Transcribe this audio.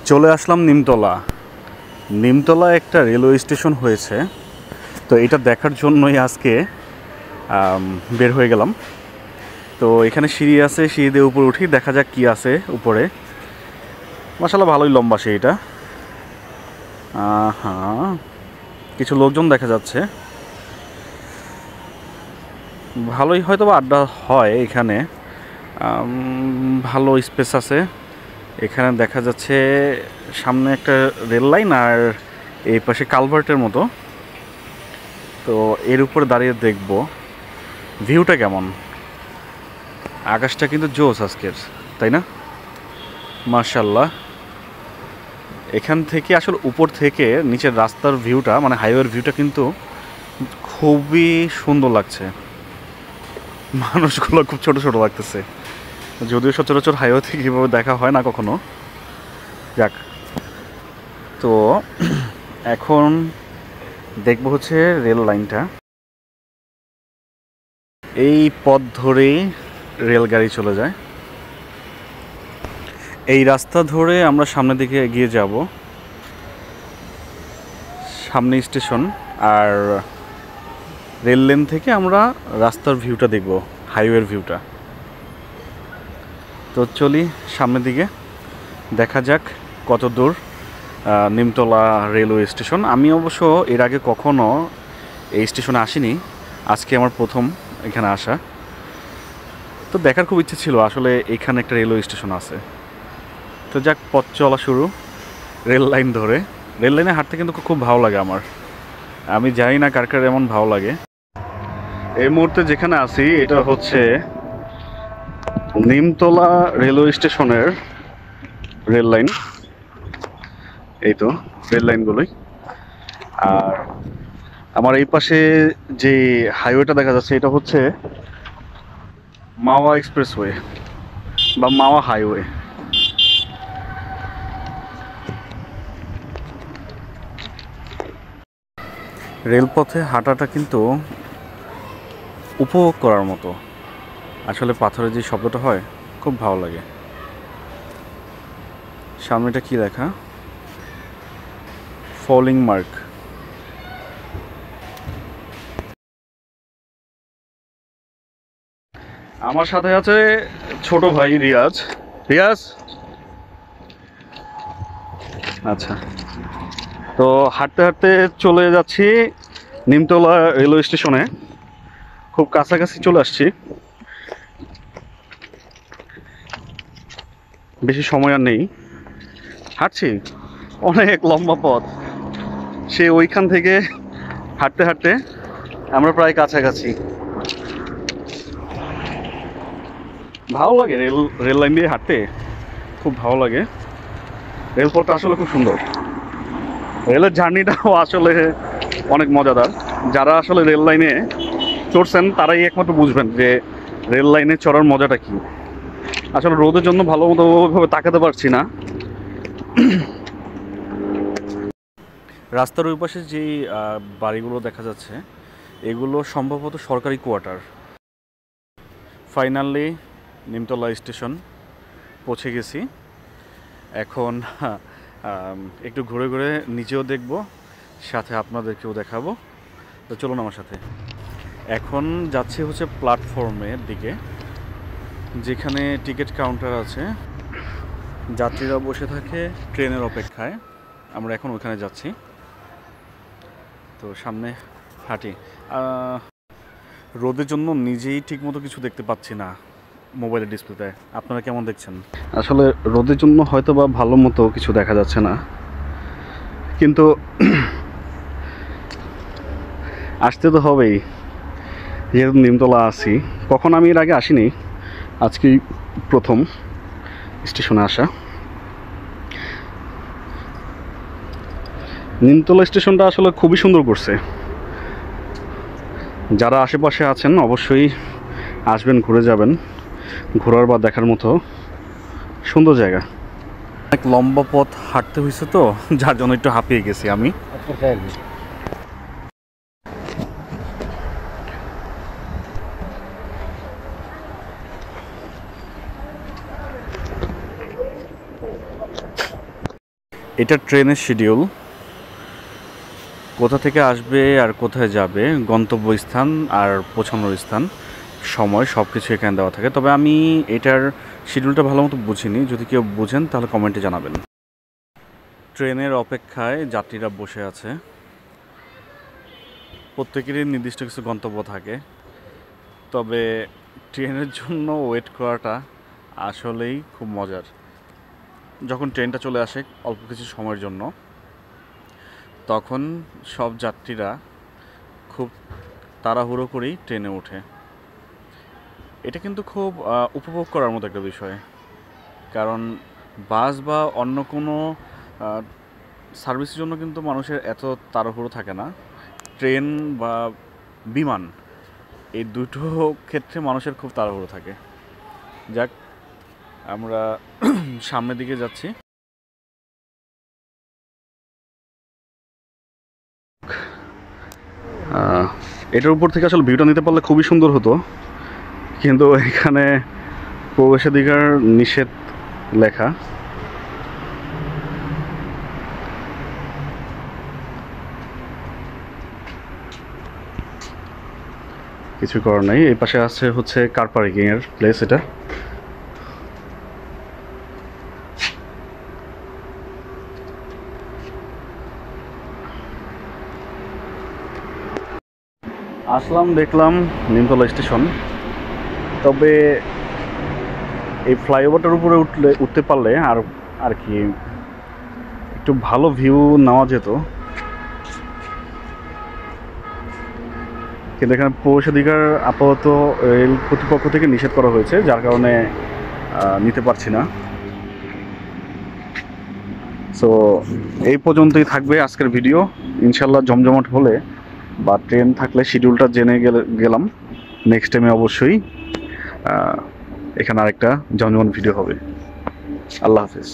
চলে আসলাম নিমতলা। নিমতলা একটা railway station হয়েছে, তো এটা দেখার জন্যই আজকে বের হয়ে গেলাম। তো এখানে সিঁড়ি আছে, সিঁড়ি দিয়ে উপরে উঠি, দেখা যাক কি আছে উপরে। মাশাআল্লাহ ভালোই লম্বা সিঁড়িটা। হ্যাঁ, কিছু লোকজন দেখা যাচ্ছে, ভালোই হয়তো বা আড্ডা হয় এখানে। ভালো স্পেস আছে এখানে। দেখা যাচ্ছে সামনে একটা রেল লাইন আর এই পাশে কালভার্টের মতো। তো এর উপরে দাঁড়িয়ে দেখব ভিউটা কেমন। আকাশটা কিন্তু জোস আজকের, তাই না? মাশাআল্লাহ। এখান থেকে আসলে উপর থেকে নিচের রাস্তার ভিউটা, মানে হাইওয়ের ভিউটা কিন্তু খুবই সুন্দর লাগছে। মানুষগুলো খুব ছোট ছোট লাগতেছে, যদিও সচরাচর হাইওয়ে থেকে কীভাবে দেখা হয় না কখনো। যাক, তো এখন দেখব হচ্ছে রেল লাইনটা। এই পথ ধরেই রেলগাড়ি চলে যায়। এই রাস্তা ধরে আমরা সামনের দিকে এগিয়ে যাব। সামনে স্টেশন, আর রেল লাইন থেকে আমরা রাস্তার ভিউটা দেখব, হাইওয়ের ভিউটা। তো চলি সামনের দিকে, দেখা যাক কত দূর নিমতলা রেলওয়ে স্টেশন। আমি অবশ্য এর আগে কখনো এই স্টেশনে আসিনি, আজকে আমার প্রথম এখানে আসা। তো দেখার খুব ইচ্ছে ছিল আসলে এখানে একটা রেলওয়ে স্টেশন আছে। তো যাক, পথ চলা শুরু রেল লাইন ধরে। রেল লাইনে হাঁটতে কিন্তু খুব ভালো লাগে আমার। আমি জানি না কার কার এমন ভালো লাগে। এই মুহূর্তে যেখানে আছি এটা হচ্ছে নিমতলা রেলওয়ে স্টেশনের রেল লাইন। এই তো রেল লাইনগুলোই। আর আমার এই পাশে যে হাইওয়েটা দেখা যাচ্ছে এটা হচ্ছে মাওয়া এক্সপ্রেসওয়ে বা মাওয়া হাইওয়ে। রেলপথে হাঁটাটা কিন্তু উপভোগ করার মতো। আসলে পাথরের যে শব্দটা হয় খুব ভালো লাগে। সামনেটা কি লেখা? Falling mark. আমার সাথে আছে ছোট ভাই রিয়াজ। রিয়াজ, আচ্ছা। তো হাঁটতে হাঁটতে চলে যাচ্ছি নিমতলা রেলওয়ে স্টেশনে। খুব কাছাকাছি চলে আসছি, বেশি সময় আর নেই। হাঁটছি অনেক লম্বা পথ, সে ওইখান থেকে হাঁটতে হাঁটতে আমরা প্রায় কাছাকাছি। ভালো লাগে রেল লাইন দিয়ে হাঁটতে, খুব ভালো লাগে। রেলপথটা আসলে খুব সুন্দর। রেলের জার্নিটাও আসলে অনেক মজাদার। যারা আসলে রেল লাইনে চড়ছেন তারাই একমাত্র বুঝবেন যে রেল লাইনে চড়ার মজাটা কি। আসলে রোদের জন্য ভালো মতো ভাবে তাকাতে পারছি না। রাস্তার ওই পাশে যেই বাড়িগুলো দেখা যাচ্ছে এগুলো সম্ভবত সরকারি কোয়ার্টার। ফাইনালি নিমতলা স্টেশন পৌঁছে গেছি। এখন একটু ঘুরে ঘুরে নিচেও দেখব, সাথে আপনাদেরকেও দেখাবো। তো চলুন আমার সাথে। এখন যাচ্ছি হচ্ছে প্ল্যাটফর্মের দিকে, যেখানে টিকিট কাউন্টার আছে। যাত্রীরা বসে থাকে ট্রেনের অপেক্ষায়। আমরা এখন ওখানে যাচ্ছি। তো সামনে হাঁটি। রোদের জন্য নিজেই ঠিকমতো কিছু দেখতে পাচ্ছি না মোবাইলের ডিসপ্লেতে। আপনারা কেমন দেখছেন? আসলে রোদের জন্য হয়তো বা ভালো মতো কিছু দেখা যাচ্ছে না, কিন্তু আসতে তো হবেই, যেহেতু নিমতলা আছি। কখন আমি এর আগে আসিনি, আজকেই প্রথম স্টেশনে আসা। নিমতলা স্টেশনটা আসলে খুবই সুন্দর করছে। যারা আশেপাশে আছেন অবশ্যই আসবেন, ঘুরে যাবেন। ঘোরার বা দেখার মতো সুন্দর জায়গা। অনেক লম্বা পথ হাঁটতে হয়েছে, তো যার জন্য একটু হাঁপিয়ে গেছি আমি। এটা ট্রেনের শিডিউল, কোথা থেকে আসবে আর কোথায় যাবে, গন্তব্যস্থান আর পৌঁছানোর স্থান, সময় সব কিছু এখানে দেওয়া থাকে। তবে আমি এটার শিডিউলটা ভালো মতো বুঝিনি, যদি কেউ বুঝেন তাহলে কমেন্টে জানাবেন। ট্রেনের অপেক্ষায় যাত্রীরা বসে আছে, প্রত্যেকেরই নির্দিষ্ট কিছু গন্তব্য থাকে, তবে ট্রেনের জন্য ওয়েট করাটা আসলেই খুব মজার। যখন ট্রেনটা চলে আসে অল্প কিছু সময়ের জন্য, তখন সব যাত্রীরা খুব তাড়াহুড়ো করেই ট্রেনে ওঠে। এটা কিন্তু খুব উপভোগ করার মতো একটা বিষয়, কারণ বাস বা অন্য কোনো সার্ভিসের জন্য কিন্তু মানুষের এত তাড়াহুড়ো থাকে না। ট্রেন বা বিমান, এই দুটো ক্ষেত্রে মানুষের খুব তাড়াহুড়ো থাকে। যাক, আমরা সামনের দিকে যাচ্ছি। এটার উপর থেকে আসলে ভিউটা নিতে পারলে খুবই সুন্দর হতো, কিন্তু এখানে প্রবেশাধিকার নিষেধ লেখা। কিছু করার নাই। এই পাশে আছে হচ্ছে কার পার্কিং এর প্লেস। এটা আসলাম, দেখলাম নিমতলা স্টেশন। তবে এই ফ্লাইওভারটার উপরে উঠতে পারলে আর কি একটু ভালো ভিউ নেওয়া যেত, কিন্তু এখানে প্রবেশাধিকার আপাতত রেল কর্তৃপক্ষ থেকে নিষেধ করা হয়েছে, যার কারণে নিতে পারছি না। সো এই পর্যন্তই থাকবে আজকের ভিডিও। ইনশাল্লাহ জমজমাট হলে বা ট্রেন থাকলে শিডিউলটা জেনে গেলাম, নেক্সট টাইমে অবশ্যই এখানে আরেকটা জমজমাট ভিডিও হবে। আল্লাহ হাফেজ।